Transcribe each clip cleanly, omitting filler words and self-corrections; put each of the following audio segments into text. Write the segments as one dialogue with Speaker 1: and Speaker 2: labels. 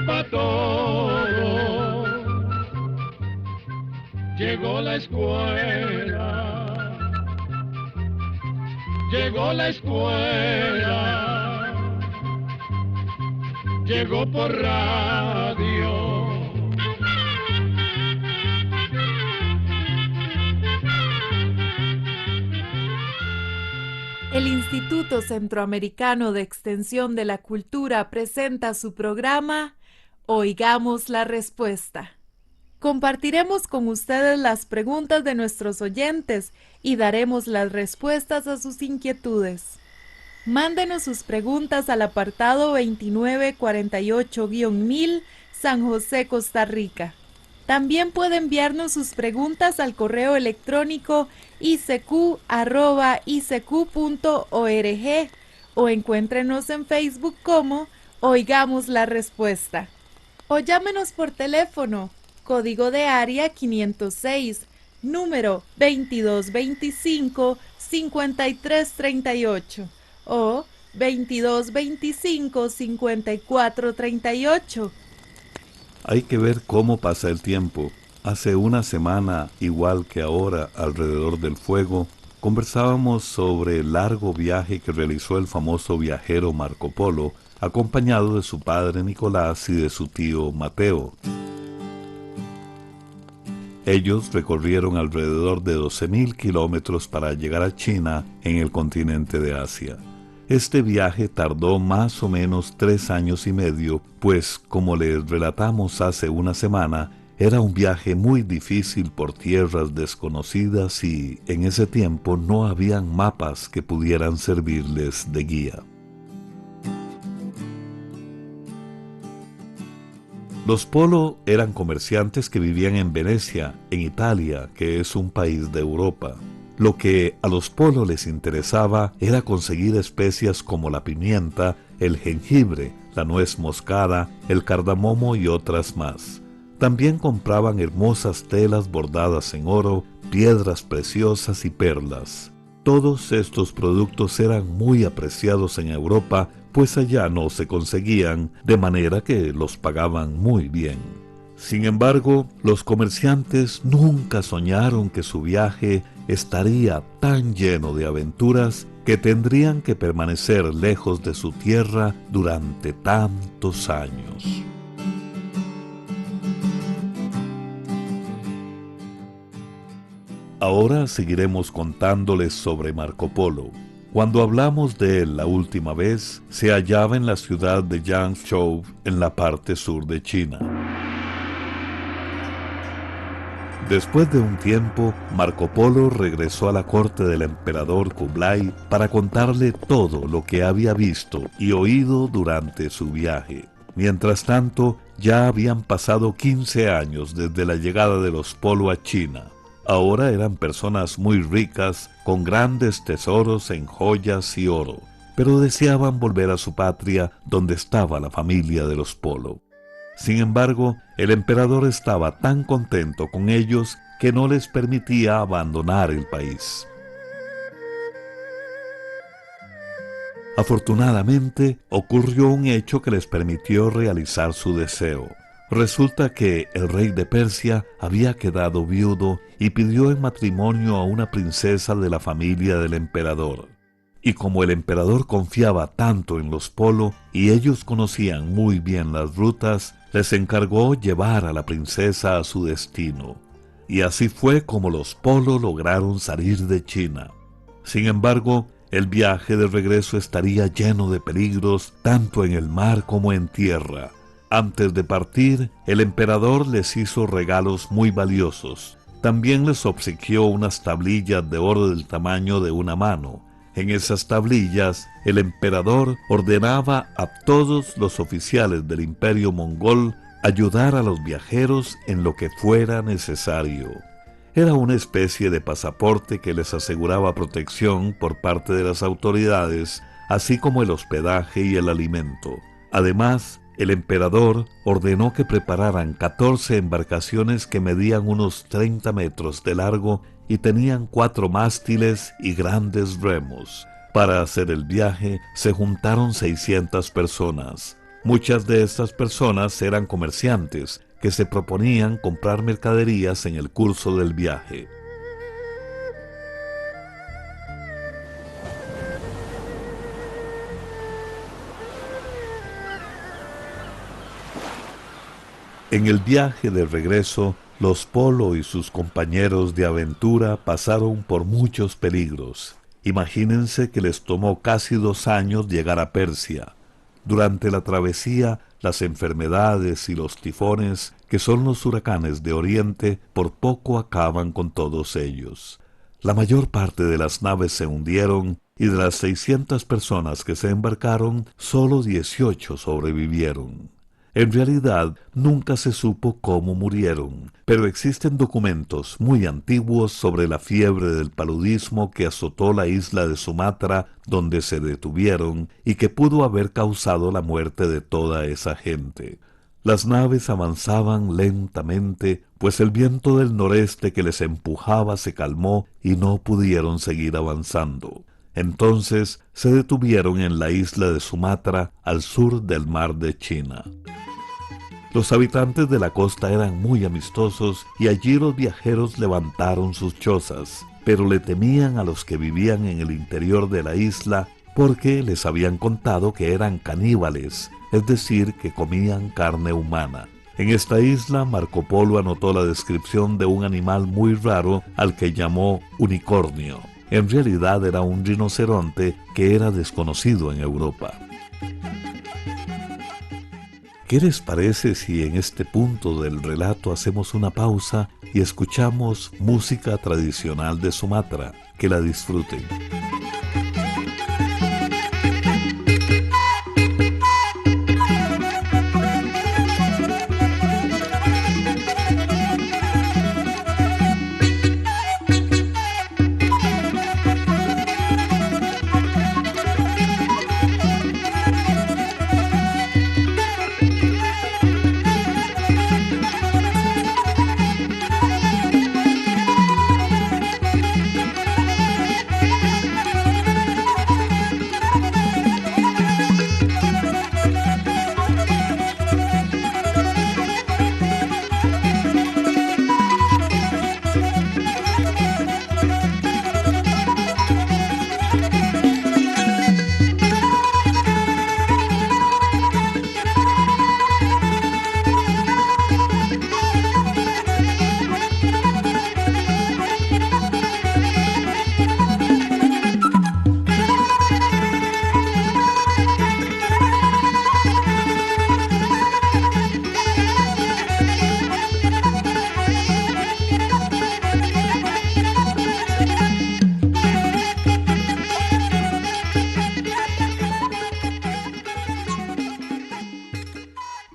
Speaker 1: pa' todo. Llegó la escuela, llegó la escuela, llegó por radio.
Speaker 2: El Instituto Centroamericano de Extensión de la Cultura presenta su programa Oigamos la Respuesta. Compartiremos con ustedes las preguntas de nuestros oyentes y daremos las respuestas a sus inquietudes. Mándenos sus preguntas al apartado 2948-1000, San José, Costa Rica. También puede enviarnos sus preguntas al correo electrónico icq@icq.org o encuéntrenos en Facebook como Oigamos la Respuesta. O llámenos por teléfono, código de área 506, número 2225-5338 o 2225-5438.
Speaker 3: Hay que ver cómo pasa el tiempo. Hace una semana, igual que ahora, alrededor del fuego, conversábamos sobre el largo viaje que realizó el famoso viajero Marco Polo, acompañado de su padre Nicolás y de su tío Mateo. Ellos recorrieron alrededor de 12.000 kilómetros para llegar a China, en el continente de Asia. Este viaje tardó más o menos 3 años y medio, pues, como les relatamos hace una semana, era un viaje muy difícil por tierras desconocidas y, en ese tiempo, no habían mapas que pudieran servirles de guía. Los Polo eran comerciantes que vivían en Venecia, en Italia, que es un país de Europa. Lo que a los Polo les interesaba era conseguir especias como la pimienta, el jengibre, la nuez moscada, el cardamomo y otras más. También compraban hermosas telas bordadas en oro, piedras preciosas y perlas. Todos estos productos eran muy apreciados en Europa, pues allá no se conseguían, de manera que los pagaban muy bien. Sin embargo, los comerciantes nunca soñaron que su viaje estaría tan lleno de aventuras que tendrían que permanecer lejos de su tierra durante tantos años. Ahora seguiremos contándoles sobre Marco Polo. Cuando hablamos de él la última vez, se hallaba en la ciudad de Yangzhou, en la parte sur de China. Después de un tiempo, Marco Polo regresó a la corte del emperador Kublai para contarle todo lo que había visto y oído durante su viaje. Mientras tanto, ya habían pasado 15 años desde la llegada de los Polo a China. Ahora eran personas muy ricas, con grandes tesoros en joyas y oro, pero deseaban volver a su patria donde estaba la familia de los Polo. Sin embargo, el emperador estaba tan contento con ellos que no les permitía abandonar el país. Afortunadamente, ocurrió un hecho que les permitió realizar su deseo. Resulta que el rey de Persia había quedado viudo y pidió en matrimonio a una princesa de la familia del emperador. Y como el emperador confiaba tanto en los Polo y ellos conocían muy bien las rutas, les encargó llevar a la princesa a su destino. Y así fue como los Polo lograron salir de China. Sin embargo, el viaje de regreso estaría lleno de peligros tanto en el mar como en tierra. Antes de partir, el emperador les hizo regalos muy valiosos. También les obsequió unas tablillas de oro del tamaño de una mano. En esas tablillas, el emperador ordenaba a todos los oficiales del imperio mongol ayudar a los viajeros en lo que fuera necesario. Era una especie de pasaporte que les aseguraba protección por parte de las autoridades, así como el hospedaje y el alimento. Además, el emperador ordenó que prepararan 14 embarcaciones que medían unos 30 metros de largo y tenían 4 mástiles y grandes remos. Para hacer el viaje se juntaron 600 personas. Muchas de estas personas eran comerciantes que se proponían comprar mercaderías en el curso del viaje. En el viaje de regreso, los Polo y sus compañeros de aventura pasaron por muchos peligros. Imagínense que les tomó casi 2 años llegar a Persia. Durante la travesía, las enfermedades y los tifones, que son los huracanes de Oriente, por poco acaban con todos ellos. La mayor parte de las naves se hundieron y de las 600 personas que se embarcaron, solo 18 sobrevivieron. En realidad, nunca se supo cómo murieron, pero existen documentos muy antiguos sobre la fiebre del paludismo que azotó la isla de Sumatra, donde se detuvieron y que pudo haber causado la muerte de toda esa gente. Las naves avanzaban lentamente, pues el viento del noreste que les empujaba se calmó y no pudieron seguir avanzando. Entonces se detuvieron en la isla de Sumatra, al sur del mar de China. Los habitantes de la costa eran muy amistosos y allí los viajeros levantaron sus chozas, pero le temían a los que vivían en el interior de la isla porque les habían contado que eran caníbales, es decir, que comían carne humana. En esta isla, Marco Polo anotó la descripción de un animal muy raro al que llamó unicornio. En realidad era un rinoceronte que era desconocido en Europa. ¿Qué les parece si en este punto del relato hacemos una pausa y escuchamos música tradicional de Sumatra? Que la disfruten.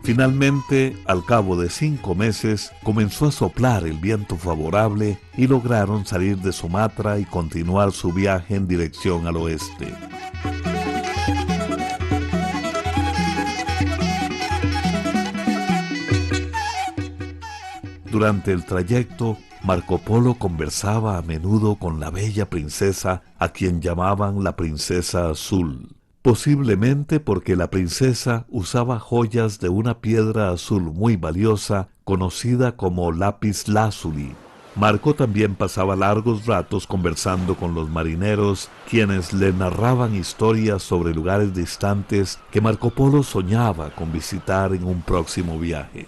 Speaker 3: Finalmente, al cabo de 5 meses, comenzó a soplar el viento favorable y lograron salir de Sumatra y continuar su viaje en dirección al oeste. Durante el trayecto, Marco Polo conversaba a menudo con la bella princesa, a quien llamaban la Princesa Azul. Posiblemente porque la princesa usaba joyas de una piedra azul muy valiosa, conocida como lápiz lazuli. Marco también pasaba largos ratos conversando con los marineros, quienes le narraban historias sobre lugares distantes que Marco Polo soñaba con visitar en un próximo viaje.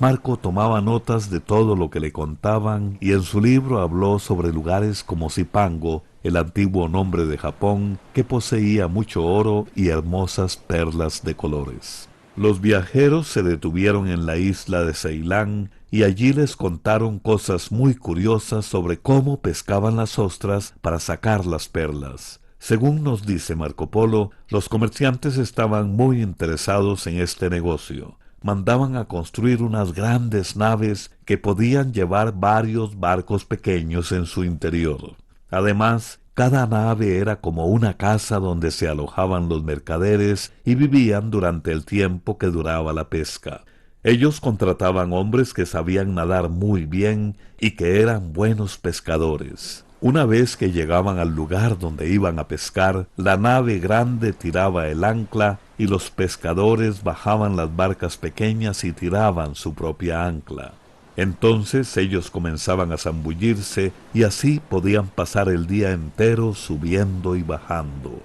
Speaker 3: Marco tomaba notas de todo lo que le contaban y en su libro habló sobre lugares como Zipango, el antiguo nombre de Japón, que poseía mucho oro y hermosas perlas de colores. Los viajeros se detuvieron en la isla de Ceilán y allí les contaron cosas muy curiosas sobre cómo pescaban las ostras para sacar las perlas. Según nos dice Marco Polo, los comerciantes estaban muy interesados en este negocio. Mandaban a construir unas grandes naves que podían llevar varios barcos pequeños en su interior. Además, cada nave era como una casa donde se alojaban los mercaderes y vivían durante el tiempo que duraba la pesca. Ellos contrataban hombres que sabían nadar muy bien y que eran buenos pescadores. Una vez que llegaban al lugar donde iban a pescar, la nave grande tiraba el ancla y los pescadores bajaban las barcas pequeñas y tiraban su propia ancla. Entonces ellos comenzaban a zambullirse y así podían pasar el día entero subiendo y bajando.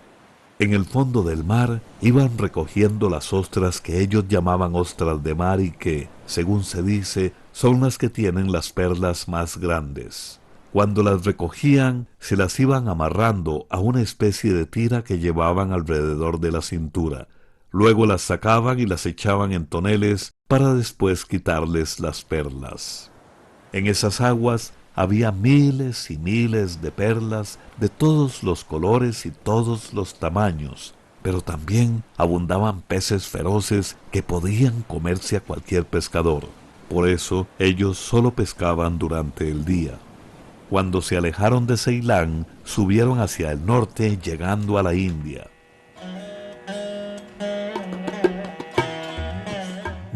Speaker 3: En el fondo del mar iban recogiendo las ostras que ellos llamaban ostras de mar y que, según se dice, son las que tienen las perlas más grandes. Cuando las recogían, se las iban amarrando a una especie de tira que llevaban alrededor de la cintura. Luego las sacaban y las echaban en toneles para después quitarles las perlas. En esas aguas había miles y miles de perlas de todos los colores y todos los tamaños, pero también abundaban peces feroces que podían comerse a cualquier pescador. Por eso ellos solo pescaban durante el día. Cuando se alejaron de Ceilán, subieron hacia el norte, llegando a la India.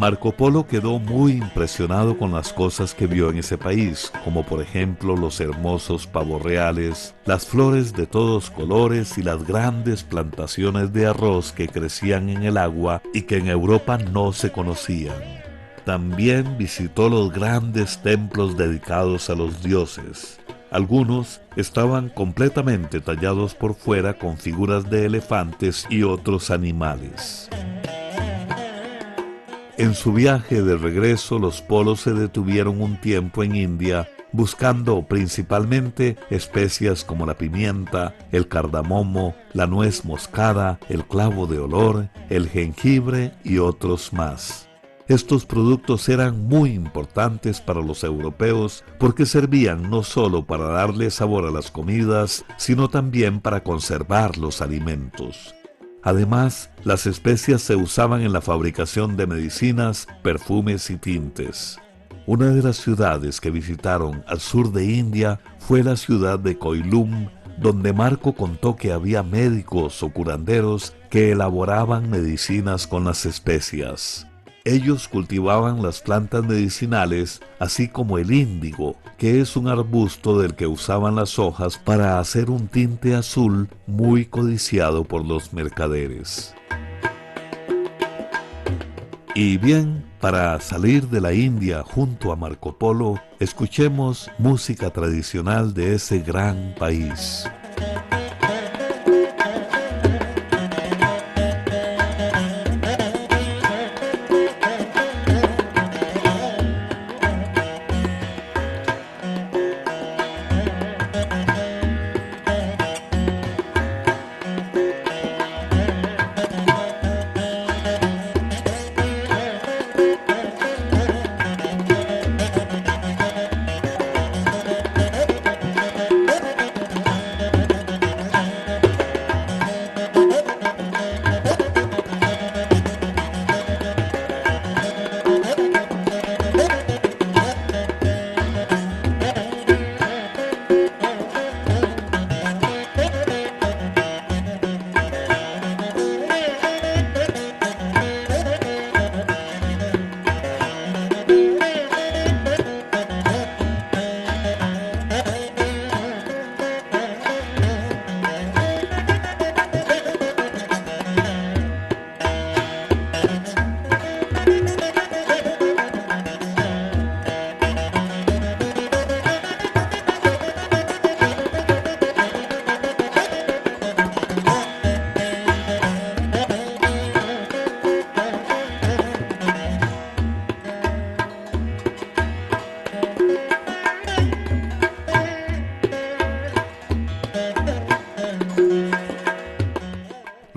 Speaker 3: Marco Polo quedó muy impresionado con las cosas que vio en ese país, como por ejemplo los hermosos pavos reales, las flores de todos colores y las grandes plantaciones de arroz que crecían en el agua y que en Europa no se conocían. También visitó los grandes templos dedicados a los dioses. Algunos estaban completamente tallados por fuera con figuras de elefantes y otros animales. En su viaje de regreso, los Polos se detuvieron un tiempo en India, buscando principalmente especias como la pimienta, el cardamomo, la nuez moscada, el clavo de olor, el jengibre y otros más. Estos productos eran muy importantes para los europeos porque servían no solo para darle sabor a las comidas, sino también para conservar los alimentos. Además, las especias se usaban en la fabricación de medicinas, perfumes y tintes. Una de las ciudades que visitaron al sur de India fue la ciudad de Koilum, donde Marco contó que había médicos o curanderos que elaboraban medicinas con las especias. Ellos cultivaban las plantas medicinales, así como el índigo, que es un arbusto del que usaban las hojas para hacer un tinte azul muy codiciado por los mercaderes. Y bien, para salir de la India junto a Marco Polo, escuchemos música tradicional de ese gran país.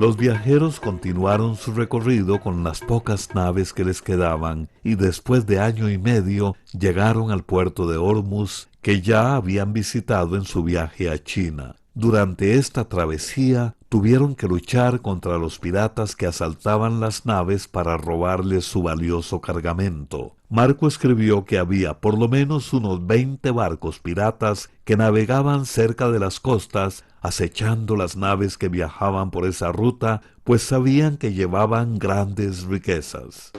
Speaker 3: Los viajeros continuaron su recorrido con las pocas naves que les quedaban y después de año y medio llegaron al puerto de Ormuz, que ya habían visitado en su viaje a China. Durante esta travesía tuvieron que luchar contra los piratas que asaltaban las naves para robarles su valioso cargamento. Marco escribió que había por lo menos unos 20 barcos piratas que navegaban cerca de las costas, acechando las naves que viajaban por esa ruta, pues sabían que llevaban grandes riquezas.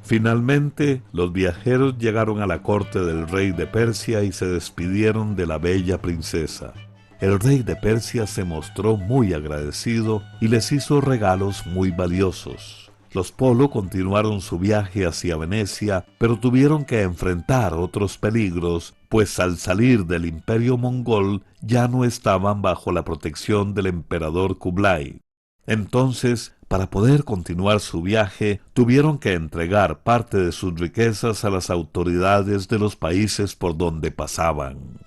Speaker 3: Finalmente, los viajeros llegaron a la corte del rey de Persia y se despidieron de la bella princesa. el rey de Persia se mostró muy agradecido y les hizo regalos muy valiosos. Los Polo continuaron su viaje hacia Venecia, pero tuvieron que enfrentar otros peligros, pues al salir del imperio mongol ya no estaban bajo la protección del emperador Kublai. Entonces, para poder continuar su viaje, tuvieron que entregar parte de sus riquezas a las autoridades de los países por donde pasaban.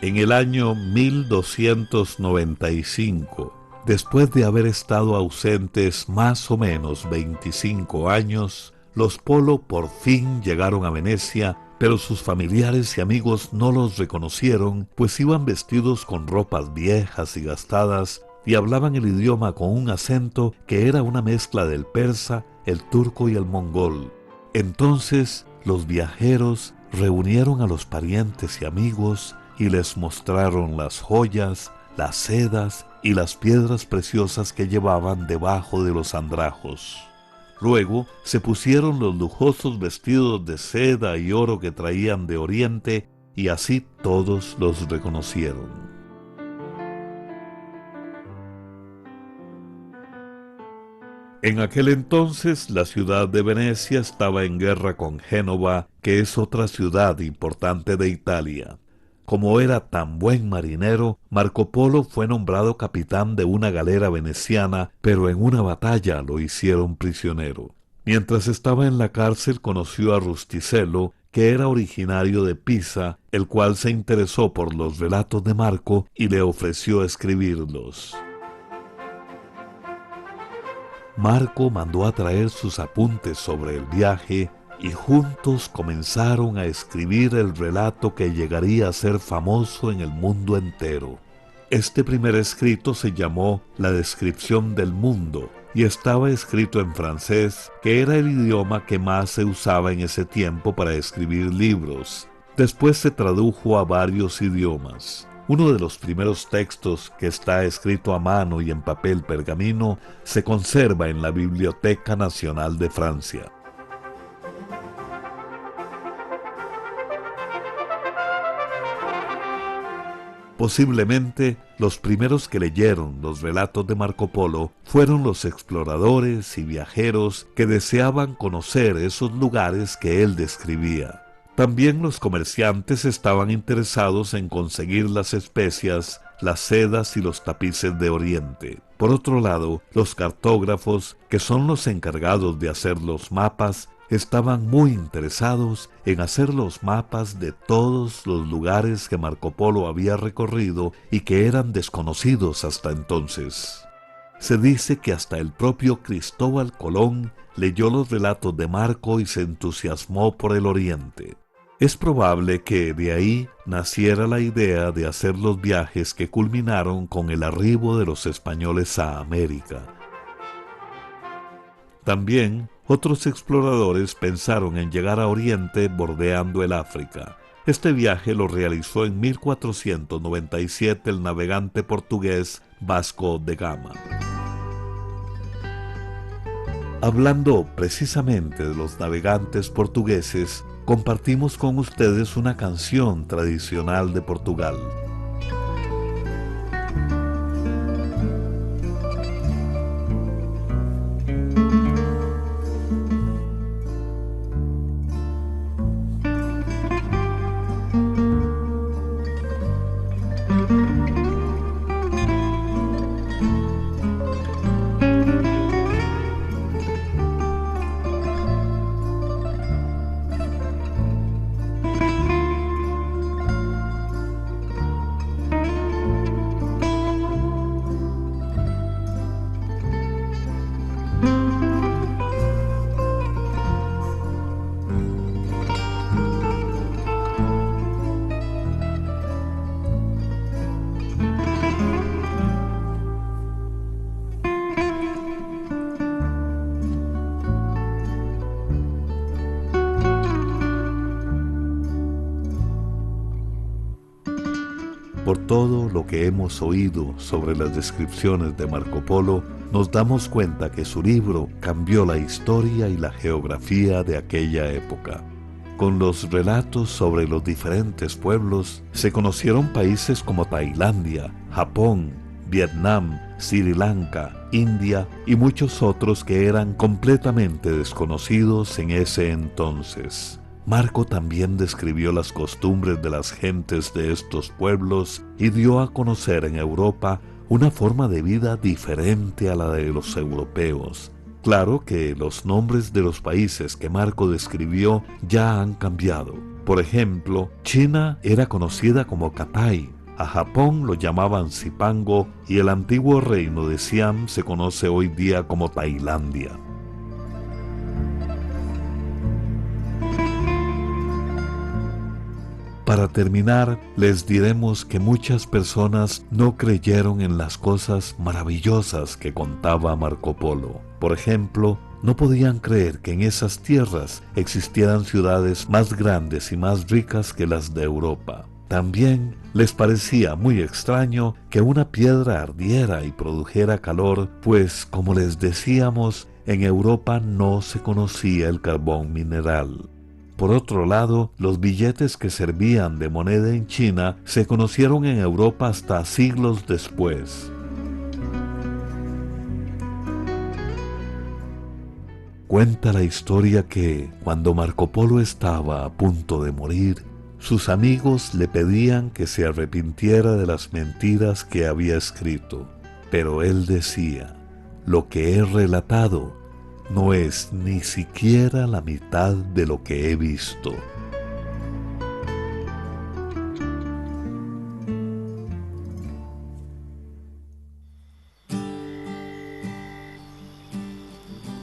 Speaker 3: En el año 1295, después de haber estado ausentes más o menos 25 años, los Polo por fin llegaron a Venecia, pero sus familiares y amigos no los reconocieron, pues iban vestidos con ropas viejas y gastadas y hablaban el idioma con un acento que era una mezcla del persa, el turco y el mongol. Entonces los viajeros reunieron a los parientes y amigos y les mostraron las joyas, las sedas y las piedras preciosas que llevaban debajo de los andrajos. Luego se pusieron los lujosos vestidos de seda y oro que traían de Oriente, y así todos los reconocieron. En aquel entonces la ciudad de Venecia estaba en guerra con Génova, que es otra ciudad importante de Italia. Como era tan buen marinero, Marco Polo fue nombrado capitán de una galera veneciana, pero en una batalla lo hicieron prisionero. Mientras estaba en la cárcel conoció a Rusticelo, que era originario de Pisa, el cual se interesó por los relatos de Marco y le ofreció escribirlos. Marco mandó a traer sus apuntes sobre el viaje y juntos comenzaron a escribir el relato que llegaría a ser famoso en el mundo entero. Este primer escrito se llamó La descripción del mundo y estaba escrito en francés, que era el idioma que más se usaba en ese tiempo para escribir libros. Después se tradujo a varios idiomas. Uno de los primeros textos, que está escrito a mano y en papel pergamino, se conserva en la Biblioteca Nacional de Francia. Posiblemente los primeros que leyeron los relatos de Marco Polo fueron los exploradores y viajeros que deseaban conocer esos lugares que él describía. También los comerciantes estaban interesados en conseguir las especias, las sedas y los tapices de Oriente. Por otro lado, los cartógrafos, que son los encargados de hacer los mapas, estaban muy interesados en hacer los mapas de todos los lugares que Marco Polo había recorrido y que eran desconocidos hasta entonces. Se dice que hasta el propio Cristóbal Colón leyó los relatos de Marco y se entusiasmó por el Oriente. Es probable que de ahí naciera la idea de hacer los viajes que culminaron con el arribo de los españoles a América. También otros exploradores pensaron en llegar a Oriente bordeando el África. Este viaje lo realizó en 1497 el navegante portugués Vasco de Gama. Hablando precisamente de los navegantes portugueses, compartimos con ustedes una canción tradicional de Portugal. Por todo lo que hemos oído sobre las descripciones de Marco Polo, nos damos cuenta que su libro cambió la historia y la geografía de aquella época. Con los relatos sobre los diferentes pueblos, se conocieron países como Tailandia, Japón, Vietnam, Sri Lanka, India y muchos otros que eran completamente desconocidos en ese entonces. Marco también describió las costumbres de las gentes de estos pueblos y dio a conocer en Europa una forma de vida diferente a la de los europeos. Claro que los nombres de los países que Marco describió ya han cambiado. Por ejemplo, China era conocida como Cathay, a Japón lo llamaban Zipango y el antiguo reino de Siam se conoce hoy día como Tailandia. Para terminar, les diremos que muchas personas no creyeron en las cosas maravillosas que contaba Marco Polo. Por ejemplo, no podían creer que en esas tierras existieran ciudades más grandes y más ricas que las de Europa. También les parecía muy extraño que una piedra ardiera y produjera calor, pues, como les decíamos, en Europa no se conocía el carbón mineral. Por otro lado, los billetes que servían de moneda en China se conocieron en Europa hasta siglos después. Cuenta la historia que, cuando Marco Polo estaba a punto de morir, sus amigos le pedían que se arrepintiera de las mentiras que había escrito, pero él decía: lo que he relatado no es ni siquiera la mitad de lo que he visto.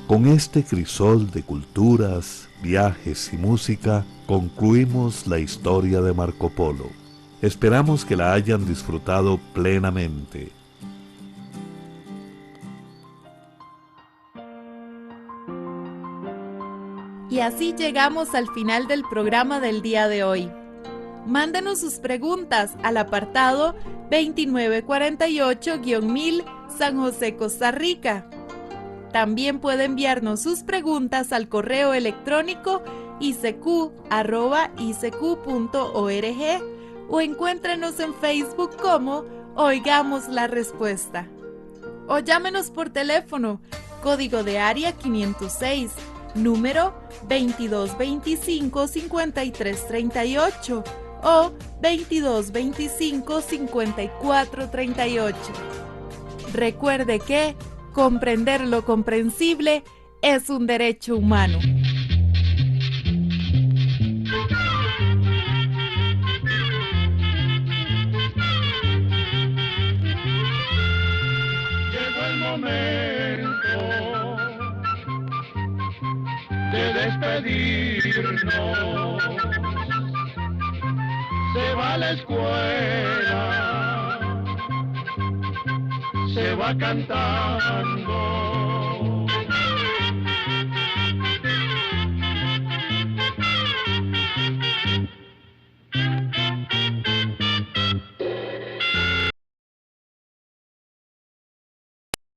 Speaker 3: Con este crisol de culturas, viajes y música, concluimos la historia de Marco Polo. Esperamos que la hayan disfrutado plenamente.
Speaker 2: Y así llegamos al final del programa del día de hoy. Mándenos sus preguntas al apartado 2948-1000 San José, Costa Rica. También puede enviarnos sus preguntas al correo electrónico icq@icq.org o encuéntrenos en Facebook como Oigamos la Respuesta. O llámenos por teléfono, código de área 506, número 2225-5338 o 2225-5438. Recuerde que comprender lo comprensible es un derecho humano.
Speaker 1: Llegó el momento de despedirnos. Se va a la escuela, se va cantando.